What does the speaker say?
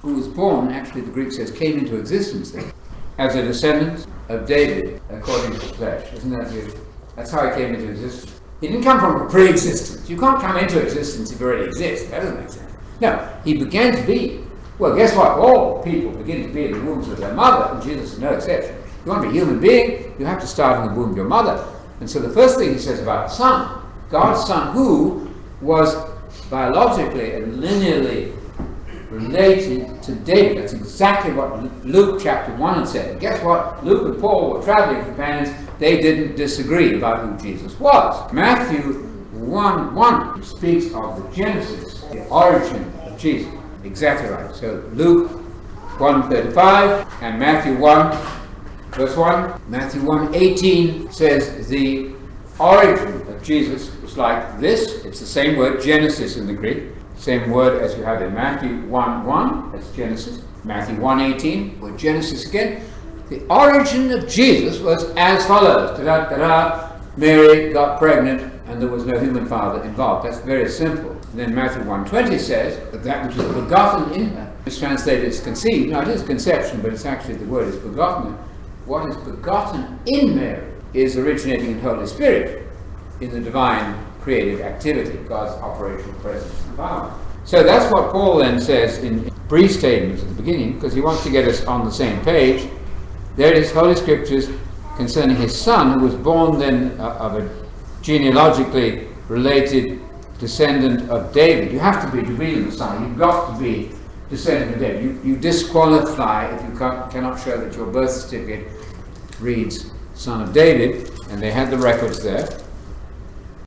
who was born, actually the Greek says came into existence there, as a descendant of David according to the flesh. Isn't that beautiful? That's how he came into existence. He didn't come from a pre-existence. You can't come into existence if you already exist. That doesn't make sense. No, he began to be. Well, guess what? All people begin to be in the wombs of their mother, and Jesus is no exception. You want to be a human being, you have to start in the womb of your mother. And so the first thing he says about the Son, God's Son, who was biologically and linearly related to David. That's exactly what Luke chapter 1 had said. And guess what? Luke and Paul were traveling companions. They didn't disagree about who Jesus was. Matthew 1:1 speaks of the Genesis, the origin of Jesus. Exactly right. So Luke 1:35 and Matthew 1 verse 1. Matthew 1:18 says the origin of Jesus was like this. It's the same word, Genesis in the Greek. Same word as you have in Matthew 1:1, that's Genesis. Matthew 1:18, word Genesis again. The origin of Jesus was as follows. Da-da-da-da. Mary got pregnant and there was no human father involved. That's very simple. And then Matthew 1:20 says that which is begotten in her. It's translated as conceived. No, it is conception, but it's actually the word is begotten. What is begotten in Mary is originating in Holy Spirit, in the divine creative activity, God's operational presence and power. So that's what Paul then says in brief statements at the beginning, because he wants to get us on the same page. There it is, Holy Scriptures concerning his Son, who was born then of a genealogically related descendant of David. You have to be to be the Son. You've got to be descendant of David. You disqualify if you cannot show that your birth certificate reads Son of David, and they had the records there.